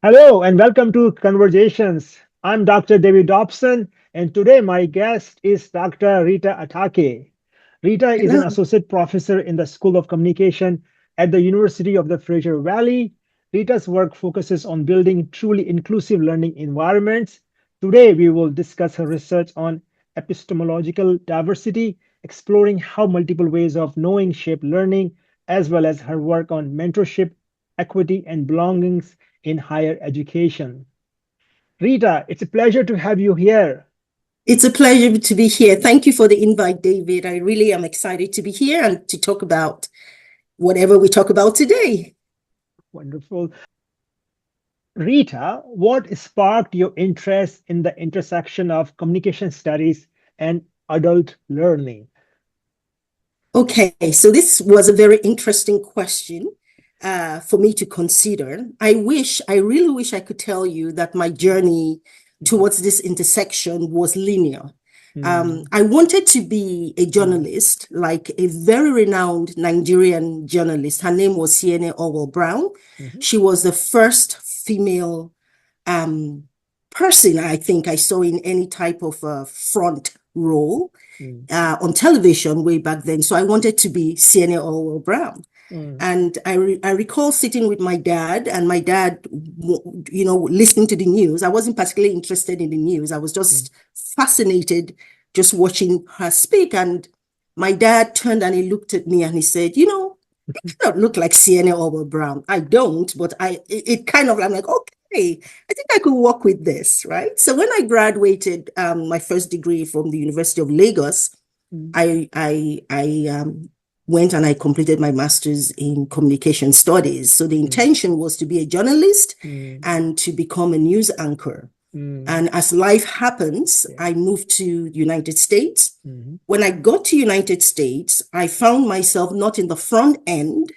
Hello and welcome to Conversations. I'm Dr. David Dobson, and today my guest is Dr. Rita Atake. Rita is an Hello. associate professor in the School of Communication at the University of the Fraser Valley. Rita's work focuses on building truly inclusive learning environments. Today, we will discuss her research on epistemological diversity, exploring how multiple ways of knowing shape learning, as well as her work on mentorship, equity, and belongings in higher education. Rita, it's a pleasure to have you here. It's a pleasure to be here. Thank you for the invite, David. I really am excited to be here and to talk about whatever we talk about today. Wonderful. Rita, what sparked your interest in the intersection of communication studies and adult learning? Okay, so this was a very interesting question for me to consider. I really wish I could tell you that my journey Mhm. towards this intersection was linear. Mm, I wanted to be a journalist, like a very renowned Nigerian journalist. Her name was Siene Orwell Brown. mhm, She was the first female um, person I think I saw in any type of front role mm, on television way back then. So I wanted to be Siene Orwell Brown. mm, And I recall sitting with my dad, and my dad, listening to the news. I wasn't particularly interested in the news. I was mm, just fascinated just watching her speak. And my dad turned and he looked at me and he said, I don't look like Sienna Orwell Brown. I don't, but it kind of, I'm like, okay, I think I could work with this, right? So when I graduated my first degree from the University of Lagos, mm, I went and I completed my master's in communication studies. So the mm, intention was to be a journalist mm, and to become a news anchor. mm. And as life happens, Yeah. I moved to United States. Mhm, When I got to United States, I found myself not in the front end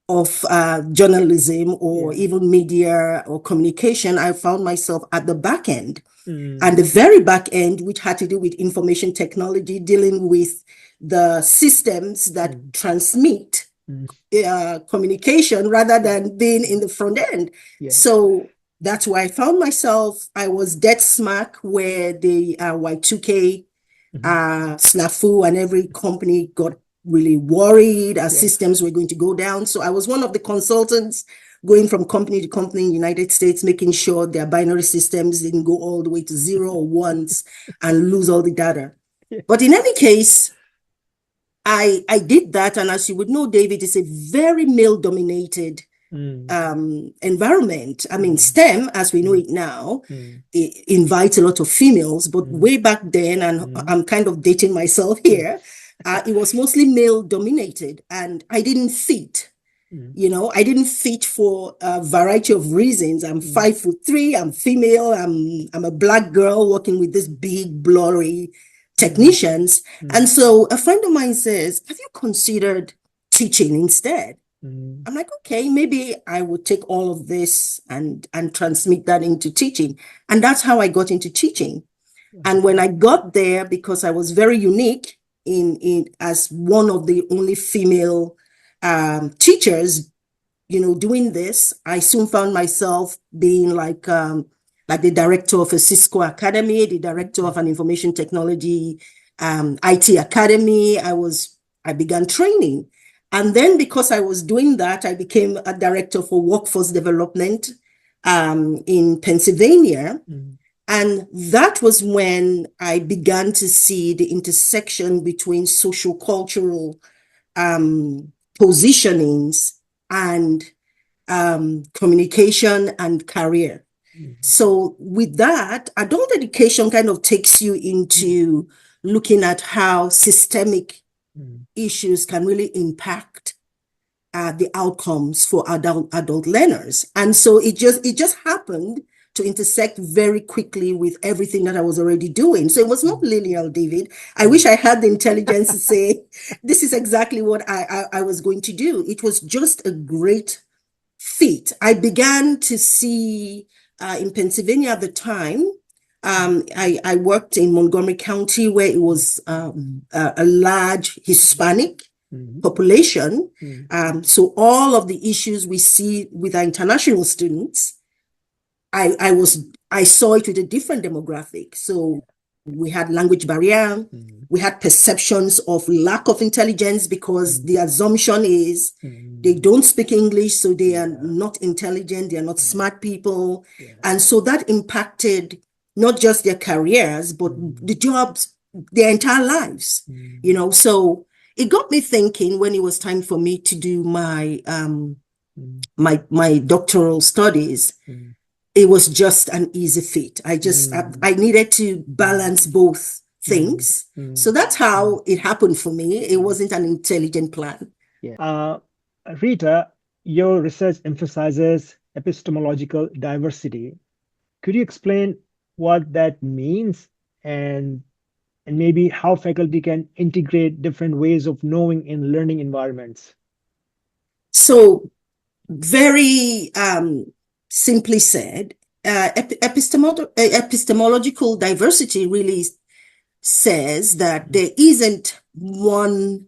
of journalism or yeah. even media or communication. I found myself at the back end, and Mm, the very back end, which had to do with information technology, dealing with the systems that mm, transmit mm, communication rather yeah. than being in Mm, the front end. yeah. So that's where I found myself. I was dead smack where the Y2K Mhm, snafu, and every company got really worried as yeah. systems were going to go down. So I was one of the consultants going from company to company in the United States, making sure their binary systems didn't go all the way to zero or ones and lose all the data. Yeah. But in any case, I did that. And as you would know, David, it's a very male dominated Mm, environment. I mean, mm, STEM, as we know mm, it now, mm, it invites a lot of females, but mm, way back then, and mm, I'm kind of dating myself mm, here, it was mostly male dominated, and I didn't fit. mm, I didn't fit for a variety of reasons. I'm mm, 5'3", I'm female, I'm a black girl working with these big, blurry mm, technicians. mm, And so a friend of mine says, have you considered teaching instead? mm. I'm like, okay, maybe I would take all of this and transmit that into teaching. And that's how I got into teaching. And when Wonderful. I got there, because I was very unique in as one of the only female teachers, doing this, I soon found myself being like the director of a Cisco Academy, the director Mm, of an information technology IT academy. I began training. And then because I was doing that, I became a director for workforce development in Pennsylvania. mm, And that was when I began to see the intersection between social cultural positionings and communication and career. mm, So with that, adult education kind of takes you mm, into looking at how systemic mm, issues can really impact the outcomes for adult learners. And so it just happened to intersect very quickly with everything that I was already doing. So it was not mm, linear, David. I mm, wish I had the intelligence to say this is exactly what I was going to do. It was just a great fit. I began to see in Pennsylvania at the time. I worked in Montgomery County, where it was a large Hispanic mm, population. mm, So all of the issues we see with our international students I saw it with a different demographic. So we had language barrier, we had perceptions of lack of intelligence because the assumption is they don't speak English, so they are not intelligent, they are not smart people. And so that impacted not just their careers, but the jobs, their entire lives, So it got me thinking when it was time for me to do my my doctoral studies. It was just an easy fit. I needed to balance both things. So that's how it happened for me. It wasn't an intelligent plan. Rita, your research emphasizes epistemological diversity. Could you explain what that means and maybe how faculty can integrate different ways of knowing in learning environments? So very simply said, epistemological diversity really says that there isn't one,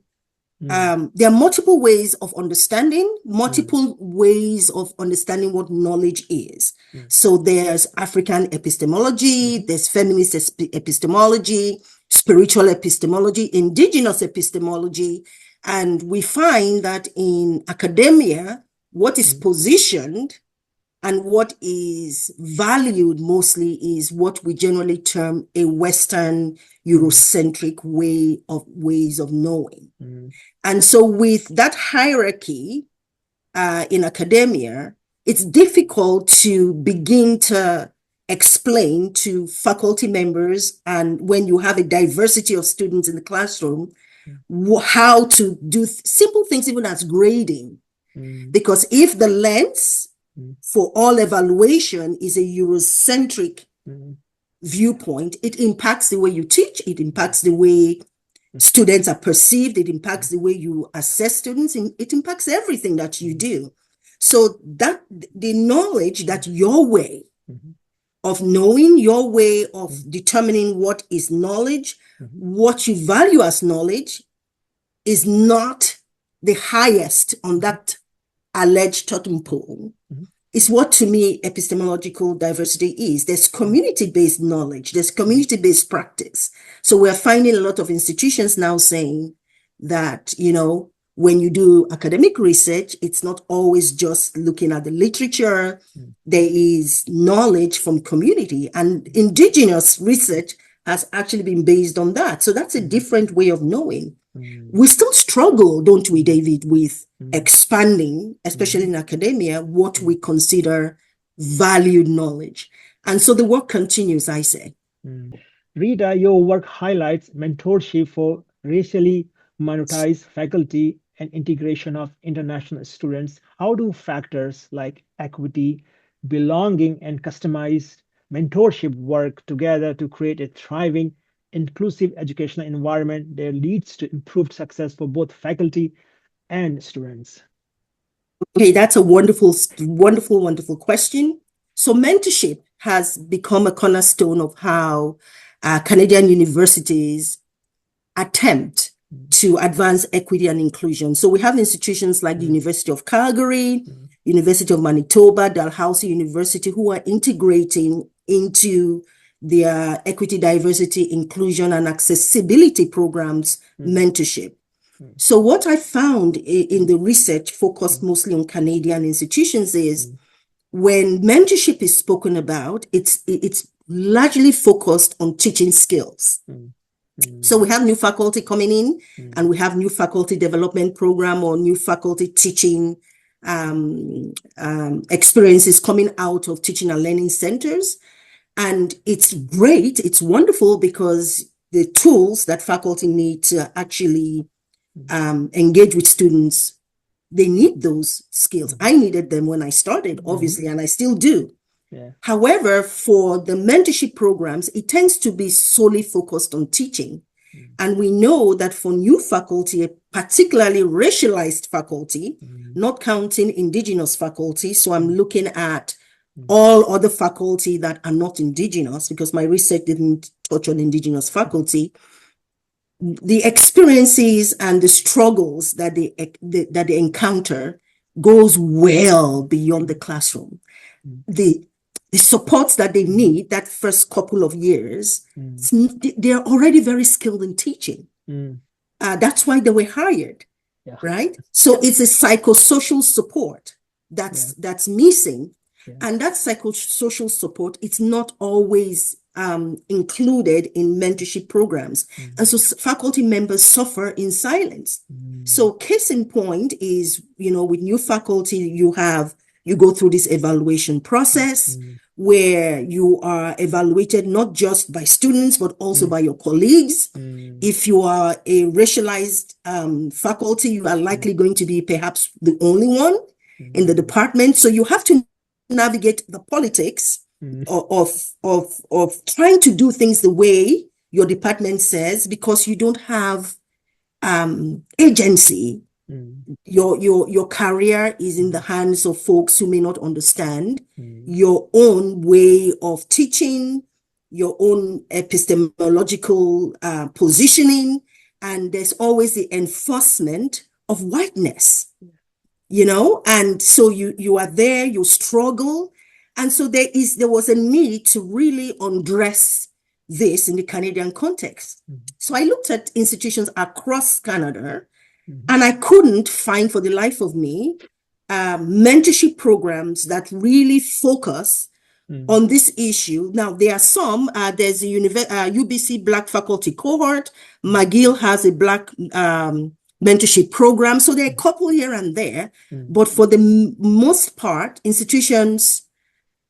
there are multiple ways of understanding, multiple ways of understanding what knowledge is. So there's African epistemology, there's feminist epistemology, spiritual epistemology, indigenous epistemology, and we find that in academia, what is positioned and what is valued mostly is what we generally term a Western Eurocentric ways of knowing. And so with that hierarchy in academia, it's difficult to begin to explain to faculty members, and when you have a diversity of students in the classroom, how to do simple things, even as grading. Because if the lens for all evaluation is a Eurocentric viewpoint, it impacts the way you teach, it impacts the way students are perceived, it impacts the way you assess students, and it impacts everything that you do. So that the knowledge that your way of knowing, your way of determining what is knowledge, what you value as knowledge, is not the highest on that alleged totem pole, is what to me epistemological diversity is. There's community-based knowledge, there's community-based practice. So we're finding a lot of institutions now saying that, when you do academic research, it's not always just looking at the literature. There is knowledge from community, and indigenous research has actually been based on that. So that's a different way of knowing. We still struggle, don't we, David, with expanding, especially in academia, what we consider valued knowledge. And so the work continues, I say. Rita, your work highlights mentorship for racially minoritized faculty and integration of international students. How do factors like equity, belonging, and customized mentorship work together to create a thriving, inclusive educational environment that leads to improved success for both faculty and students? Okay, that's a wonderful, wonderful, wonderful question. So mentorship has become a cornerstone of how Canadian universities attempt to advance equity and inclusion. So we have institutions like the University of Calgary, University of Manitoba, Dalhousie University, who are integrating into their equity, diversity, inclusion, and accessibility programs mentorship. So what I found in the research focused mostly on Canadian institutions is when mentorship is spoken about, it's largely focused on teaching skills. So we have new faculty coming in, and we have new faculty development program or new faculty teaching experiences coming out of teaching and learning centers. And it's great, it's wonderful, because the tools that faculty need to actually engage with students, they need those skills. I needed them when I started, obviously, and I still do. However, for the mentorship programs, it tends to be solely focused on teaching. And we know that for new faculty, particularly racialized faculty, not counting indigenous faculty, so I'm looking at all other faculty that are not indigenous, because my research didn't touch on indigenous faculty, the experiences and the struggles that they encounter goes well beyond the classroom. the supports that they need that first couple of years, they're already very skilled in teaching. That's why they were hired, right? So it's a psychosocial support that's missing. And that psychosocial support, it's not always included in mentorship programs. And so faculty members suffer in silence. So case in point is, with new faculty, you go through this evaluation process where you are evaluated not just by students, but also by your colleagues. If you are a racialized faculty, you are likely going to be perhaps the only one in the department. So you have to navigate the politics of trying to do things the way your department says, because you don't have agency. Your career is in the hands of folks who may not understand your own way of teaching, your own epistemological positioning, and there's always the enforcement of whiteness. And so you are there, you struggle. And so there was a need to really undress this in the Canadian context. So I looked at institutions across Canada, and I couldn't find for the life of me mentorship programs that really focus on this issue. Now, there are some. There's a UBC Black faculty cohort. McGill has a Black mentorship program. So there are a couple here and there. But for the most part, institutions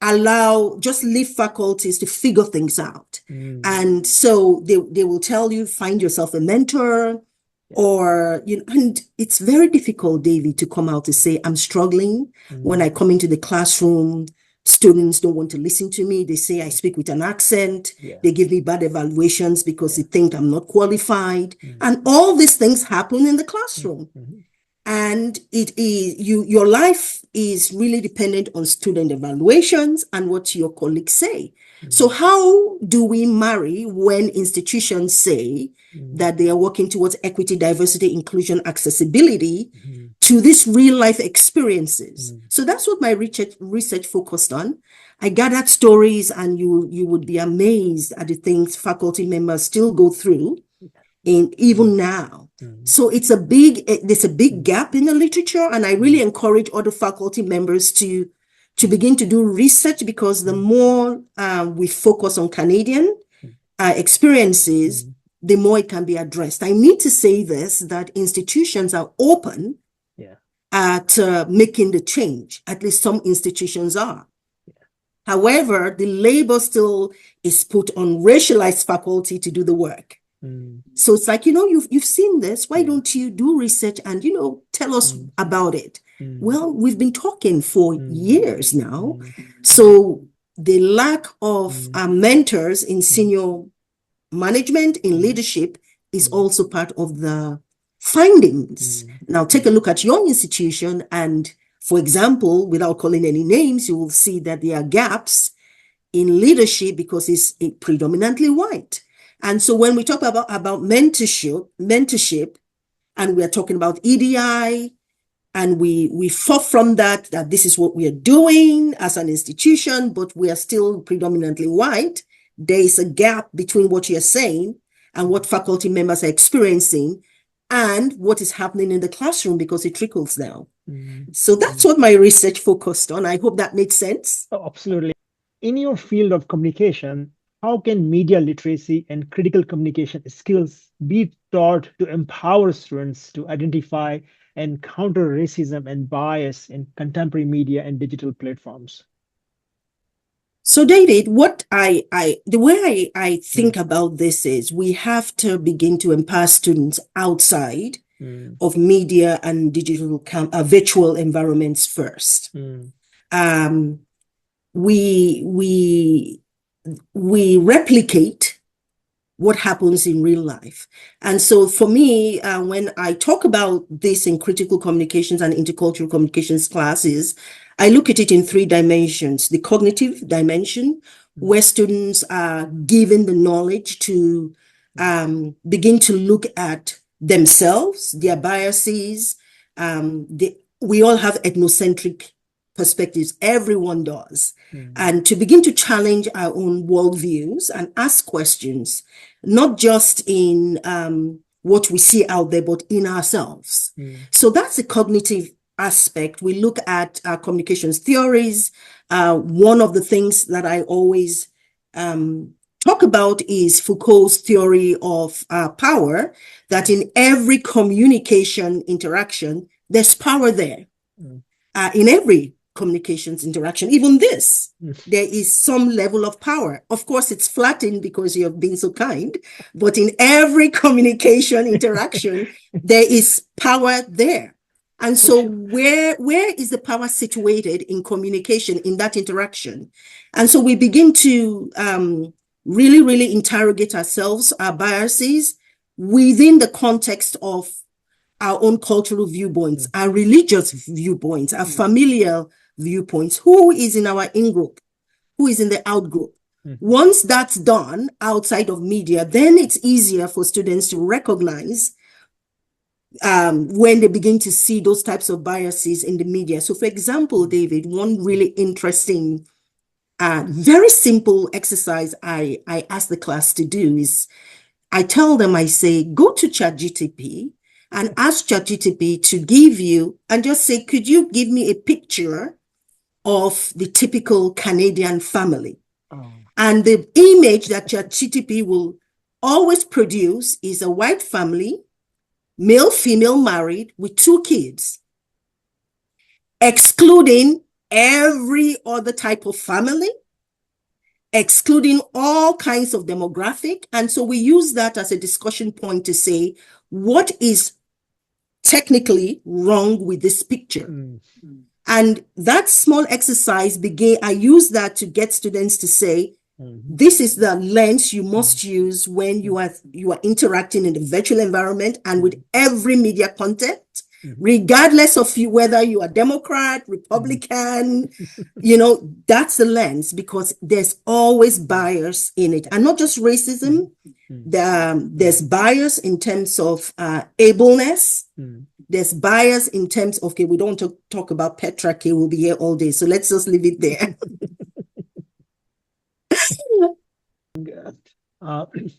leave faculties to figure things out. And so they will tell you, find yourself a mentor, or, and it's very difficult, David, to come out to say, I'm struggling. When I come into the classroom, students don't want to listen to me. They say I speak with an accent. They give me bad evaluations because they think I'm not qualified. And all these things happen in the classroom. And your life is really dependent on student evaluations and what your colleagues say. So how do we marry when institutions say that they are working towards equity, diversity, inclusion, accessibility to these real life experiences? So that's what my research focused on. I gathered stories, and you would be amazed at the things faculty members still go through even now. So there's a big gap in the literature, and I really encourage other faculty members to begin to do research, because the more we focus on Canadian experiences, the more it can be addressed. I need to say this, that institutions are open at making the change. At least some institutions are. However, the labor still is put on racialized faculty to do the work. So it's like, you've seen this. Why don't you do research and, tell us about it? Well, we've been talking for years now. So the lack of mentors in senior management, in leadership, is also part of the findings. Now, take a look at your institution, and for example, without calling any names, you will see that there are gaps in leadership because it's predominantly white. And so when we talk about mentorship, and we are talking about EDI, and we fought from that this is what we are doing as an institution, but we are still predominantly white, there is a gap between what you're saying and what faculty members are experiencing and what is happening in the classroom, because it trickles down. So that's what my research focused on. I hope that made sense. Oh, absolutely. In your field of communication, how can media literacy and critical communication skills be taught to empower students to identify and counter racism and bias in contemporary media and digital platforms? So, David, the way I think about this is we have to begin to empower students outside of media and digital virtual environments first. We replicate what happens in real life. And so for me, when I talk about this in critical communications and intercultural communications classes, I look at it in 3 dimensions: the cognitive dimension, where students are given the knowledge to begin to look at themselves, their biases. We all have ethnocentric perspectives. Everyone does. and to begin to challenge our own worldviews and ask questions, not just in what we see out there, but in ourselves. So that's the cognitive aspect. We look at communications theories. One of the things that I always talk about is Foucault's theory of power, that in every communication interaction, there's power there. In every communications interaction, even this, there is some level of power. Of course, it's flattened because you have been so kind, but in every communication interaction, there is power there. And so where is the power situated in communication, in that interaction? And so we begin to really interrogate ourselves, our biases, within the context of our own cultural viewpoints, our religious viewpoints, our familial viewpoints. Who is in our in-group? Who is in the out-group? Once that's done outside of media, then it's easier for students to recognize when they begin to see those types of biases in the media. So for example, David, one really interesting, very simple exercise I ask the class to do is, I tell them, I say, go to ChatGPT and ask ChatGPT to give you, and just say, could you give me a picture of the typical Canadian family? And the image that ChatGPT will always produce is a white family, male, female, married, with 2 kids, excluding every other type of family, excluding all kinds of demographic. And so we use that as a discussion point to say, what is technically wrong with this picture? And that small exercise I use that to get students to say, this is the lens you must use when you are interacting in the virtual environment and with every media content, regardless of whether you are Democrat, Republican, that's the lens, because there's always bias in it. And not just racism, there's bias in terms of ableness. There's bias in terms of, okay, we don't want to talk about patriarchy, we'll be here all day, so let's just leave it there.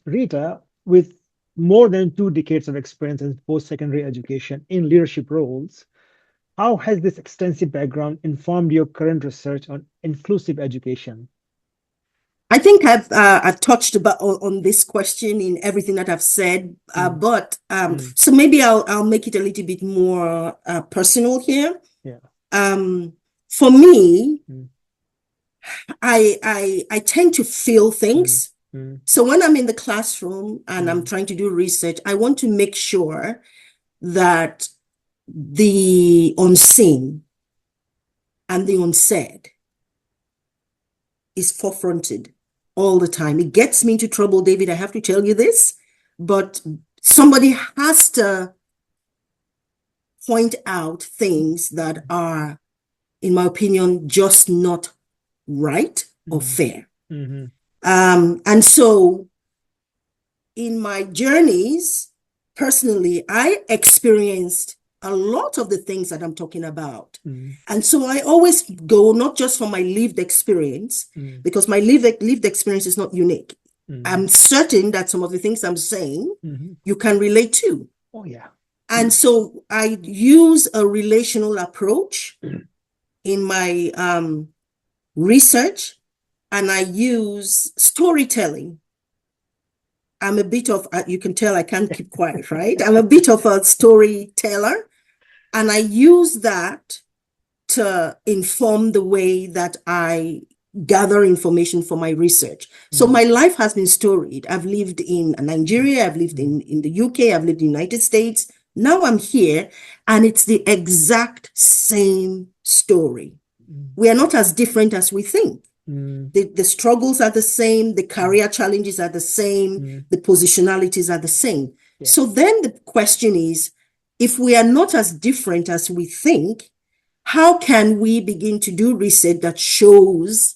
Rita, with more than 2 decades of experience in post-secondary education in leadership roles, how has this extensive background informed your current research on inclusive education? I think I've touched on this question in everything that I've said, but so maybe I'll make it a little bit more personal here. For me, I tend to feel things. So when I'm in the classroom and I'm trying to do research, I want to make sure that the unseen and the unsaid is forefronted all the time. It gets me into trouble, David, I have to tell you this, but somebody has to point out things that are, in my opinion, just not right or fair. And so in my journeys, personally, I experienced a lot of the things that I'm talking about. And so I always go, not just from my lived experience, because my lived experience is not unique. I'm certain that some of the things I'm saying, you can relate to. Oh, yeah. And so I use a relational approach in my research, and I use storytelling. I'm a bit of, you can tell I can't keep quiet, right? I'm a bit of a storyteller, and I use that to inform the way that I gather information for my research. So my life has been storied. I've lived in Nigeria, I've lived in the UK, I've lived in the United States. Now I'm here, and it's the exact same story. We are not as different as we think. The struggles are the same, the career challenges are the same, the positionalities are the same. So then the question is, if we are not as different as we think, how can we begin to do research that shows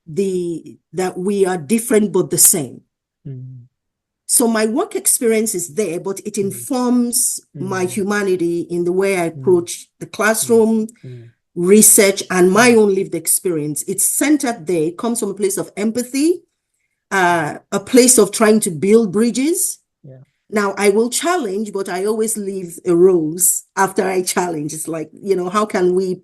that we are different but the same? So my work experience is there, but it informs my humanity in the way I approach the classroom, research, and my own lived experience. It's centered there. It comes from a place of empathy, a place of trying to build bridges. Yeah. Now, I will challenge, but I always leave a rose after I challenge. It's like, how can we?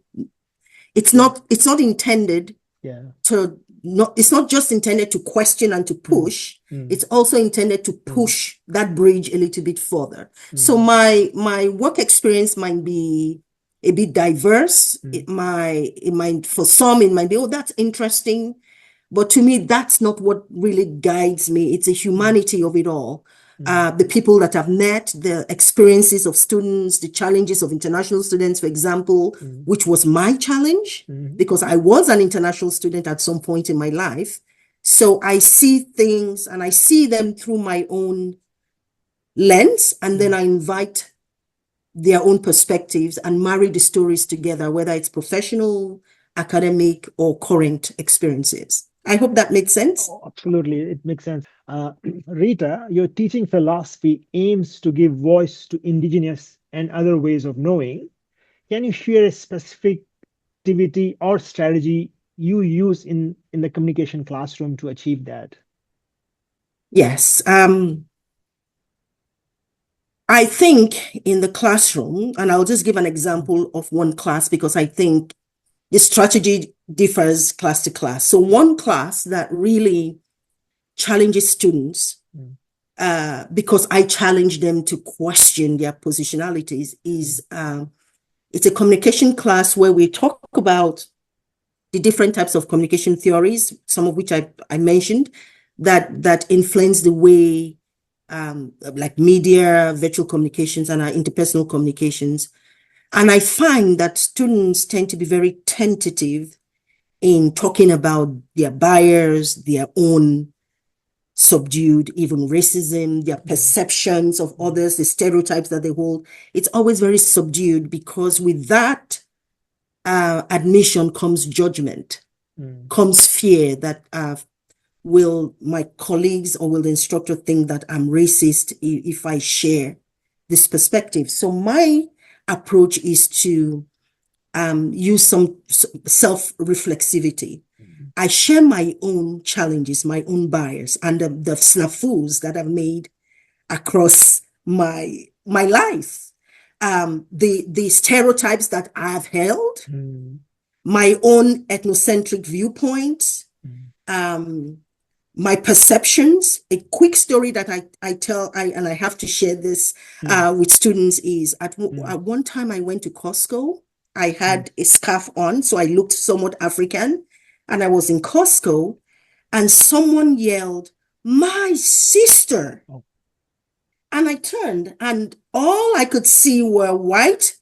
It's not intended to it's not just intended to question and to push. It's also intended to push that bridge a little bit further. So my work experience might be a bit diverse. It might, for some, it might be, oh, that's interesting. But to me, that's not what really guides me. It's the humanity of it all. The people that I've met, the experiences of students, the challenges of international students, for example, which was my challenge because I was an international student at some point in my life. So I see things and I see them through my own lens, and then I invite their own perspectives and marry the stories together, whether it's professional, academic, or current experiences. I hope that makes sense. Oh, absolutely, it makes sense. Rita, your teaching philosophy aims to give voice to indigenous and other ways of knowing. Can you share a specific activity or strategy you use in the communication classroom to achieve that? Yes. I think in the classroom, and I'll just give an example of one class because I think the strategy differs class to class. So one class that really challenges students, because I challenge them to question their positionalities, is it's a communication class where we talk about the different types of communication theories, some of which I mentioned, that influence the way like media, virtual communications, and our interpersonal communications. And I find that students tend to be very tentative in talking about their bias, their own subdued, even racism, their perceptions of others, the stereotypes that they hold. It's always very subdued because with that admission comes judgment, comes fear that will my colleagues or will the instructor think that I'm racist if I share this perspective. So my approach is to use some self-reflexivity. I share my own challenges, my own bias, and the snafus that I've made across my life. The stereotypes that I've held, my own ethnocentric viewpoints, my perceptions. A quick story that I tell, and I have to share this with students is at one time I went to Costco. I had a scarf on, so I looked somewhat African, and I was in Costco, and someone yelled, "My sister!" Oh. And I turned, and all I could see were white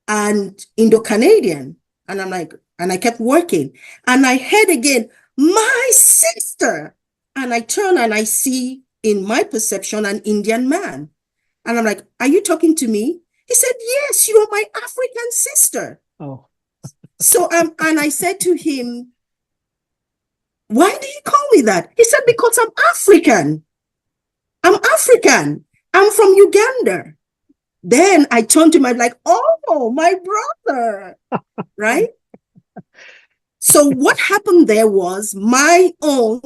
and Indo-Canadian, and I'm like, and I kept working, and I heard again, "My sister!" And I turn and I see, in my perception, an Indian man. And I'm like, "Are you talking to me?" He said, "Yes, you are my African sister." Oh. So, and I said to him, "Why do you call me that?" He said, "Because I'm African. I'm African. I'm from Uganda." Then I turned to him, I'm like, "Oh, my brother," right? So what happened there was my own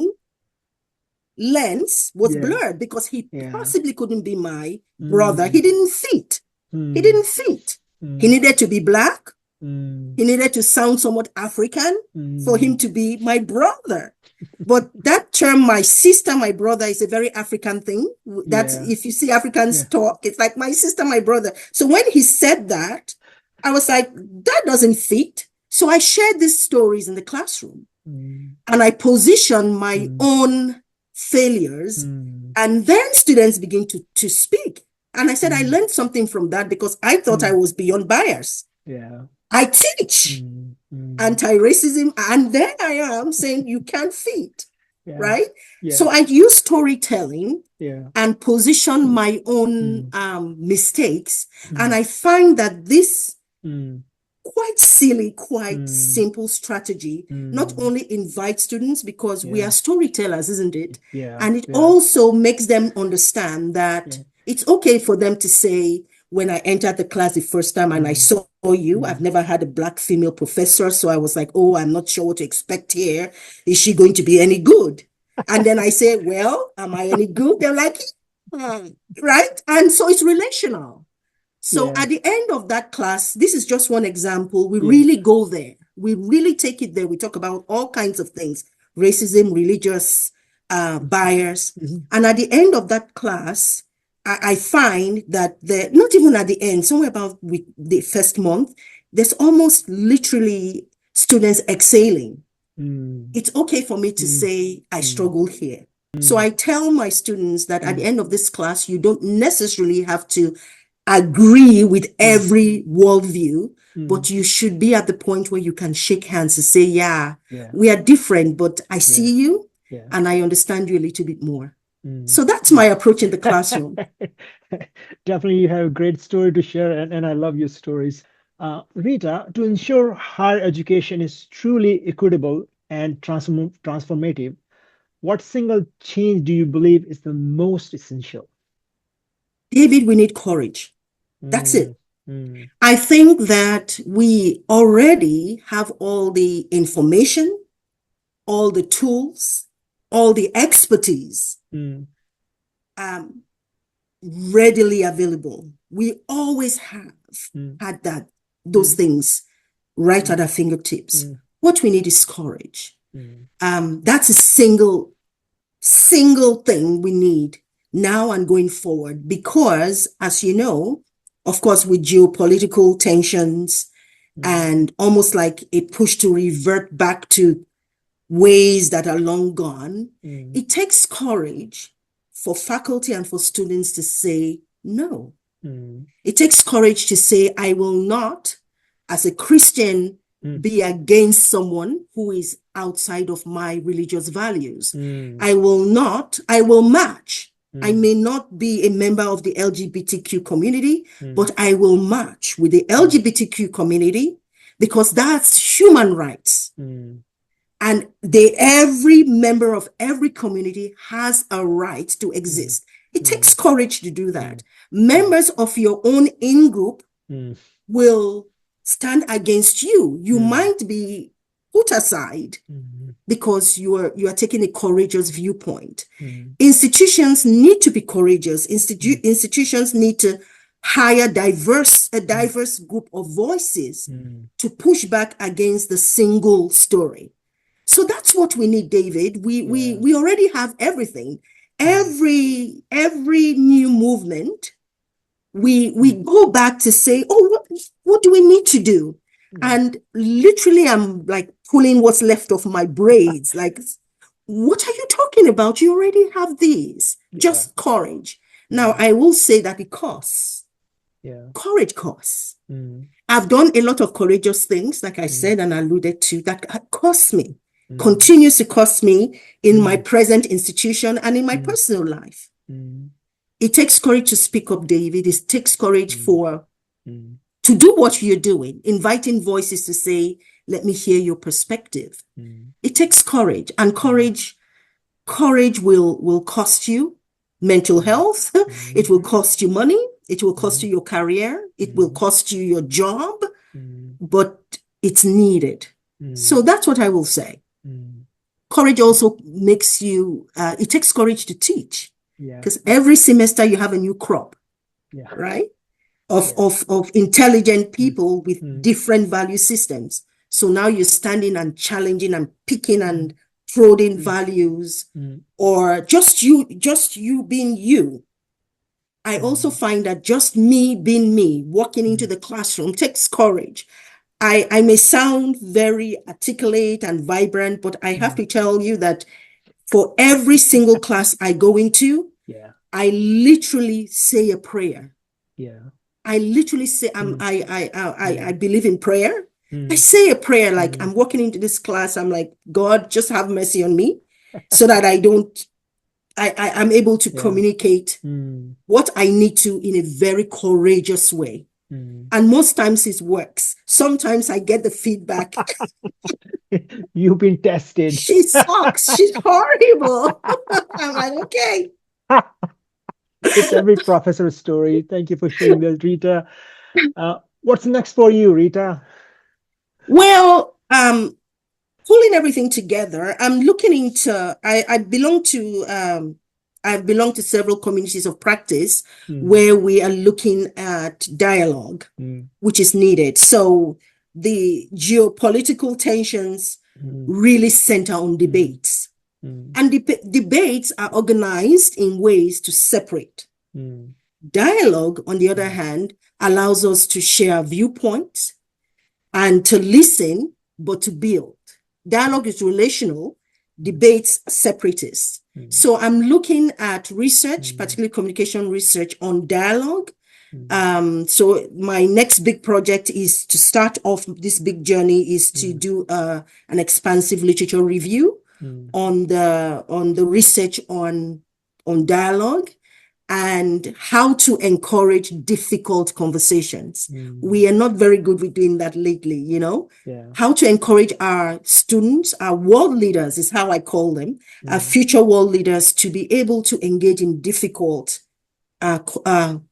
lens was blurred because he possibly couldn't be my brother. He didn't fit. He didn't fit. He needed to be Black. He needed to sound somewhat African for him to be my brother. But that term, my sister, my brother, is a very African thing. That's if you see Africans talk, it's like my sister, my brother. So when he said that, I was like, that doesn't fit. So I shared these stories in the classroom and I positioned my own failures, and then students begin to speak. And I said, I learned something from that because I thought I was beyond bias. I teach anti-racism, and then I am saying you can't fit, right? So I use storytelling and position my own mistakes, and I find that this quite silly, quite simple strategy not only invites students because we are storytellers, isn't it? And it also makes them understand that it's okay for them to say, when I entered the class the first time and I saw you. I've never had a black female professor. So I was like, oh, I'm not sure what to expect here. Is she going to be any good? And then I say, well, am I any good? They're like, "Hmm," right? And so it's relational. So Yeah. at the end of that class, this is just one example. We Yeah. really go there. We really take it there. We talk about all kinds of things, racism, religious bias. And at the end of that class, I find that not even at the end, somewhere about the first month, there's almost literally students exhaling. It's okay for me to say, I struggle here. So I tell my students that at the end of this class, you don't necessarily have to agree with every worldview, but you should be at the point where you can shake hands and say, yeah, we are different, but I see you and I understand you a little bit more. So that's my approach in the classroom. Definitely, you have a great story to share, and I love your stories. Rita, to ensure higher education is truly equitable and transformative, what single change do you believe is the most essential? David, we need courage. That's it. Mm, I think that we already have all the information, all the tools, all the expertise mm, readily available. We always have mm, had those things right at our fingertips. What we need is courage. That's a single thing we need now and going forward, because as you know, of course, with geopolitical tensions and almost like a push to revert back to ways that are long gone, it takes courage for faculty and for students to say no. It takes courage to say, I will not, as a Christian, be against someone who is outside of my religious values. I will match. I may not be a member of the LGBTQ community, but I will match with the LGBTQ community because that's human rights. And every member of every community has a right to exist. It takes courage to do that. Members of your own in-group will stand against you. You might be put aside because you are taking a courageous viewpoint. Institutions need to be courageous. Institutions need to hire a diverse group of voices to push back against the single story. So that's what we need, David. We already have everything. Every new movement, we go back to say, oh, what do we need to do? And literally, I'm like pulling what's left of my braids. Like, what are you talking about? You already have these. Just courage. Now, I will say that it costs. Courage costs. I've done a lot of courageous things, like I said and alluded to, that cost me. Continues to cost me in my present institution and in my personal life. It takes courage to speak up, David. It takes courage to do what you're doing, inviting voices to say, let me hear your perspective. It takes courage, and courage will cost you mental health. It will cost you money. It will cost you your career. It will cost you your job, but it's needed. So that's what I will say. Courage also makes you, it takes courage to teach, because every semester you have a new crop, right? Of intelligent people with different value systems. So now you're standing and challenging and picking and throwing values, or just you being you. I also find that just me being me, walking into the classroom, takes courage. I may sound very articulate and vibrant, but I have to tell you that for every single class I go into, I literally say a prayer. I literally say, I believe in prayer. I say a prayer, like I'm walking into this class. I'm like, God, just have mercy on me so that I'm able to communicate what I need to in a very courageous way. And most times it works. Sometimes I get the feedback. You've been tested. She sucks. She's horrible. I'm like, okay. It's every professor's story. Thank you for sharing that, Rita. What's next for you, Rita? Well, pulling everything together, I'm looking into, I belong to several communities of practice Mm, where we are looking at dialogue, mm, which is needed. So the geopolitical tensions mm, really center on mm, debates. mm, And debates are organized in ways to separate. mm, Dialogue, on the other mm, hand, allows us to share viewpoints and to listen, but to build. Dialogue is relational, mm, debates separatist. mm, So I'm looking at research, mm, particularly communication research on dialogue. mm, So my next big project is to start off this big journey is to mm, do an expansive literature review mm, on the research on dialogue and how to encourage difficult conversations. mm. We are not very good with doing that lately, Yeah. How to encourage our students, our world leaders is how I call them, our Mm, future world leaders to be able to engage in difficult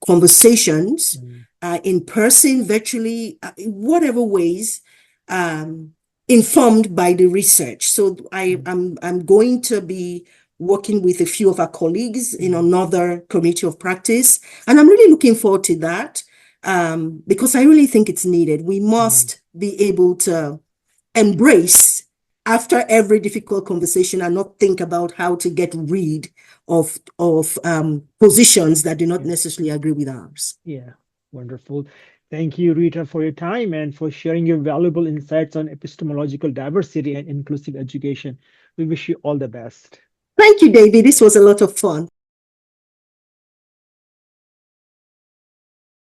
conversations mm, in person, virtually, in whatever ways, um, informed by the research. So mm, I'm going to be working with a few of our colleagues in mm, another community of practice, and I'm really looking forward to that because I really think it's needed. We mm, must be able to embrace after every difficult conversation and not think about how to get rid of positions that do not yeah. necessarily agree with ours. Yeah. Wonderful. Thank you, Rita, for your time and for sharing your valuable insights on epistemological diversity and inclusive education. We wish you all the best. Thank you, David. This was a lot of fun.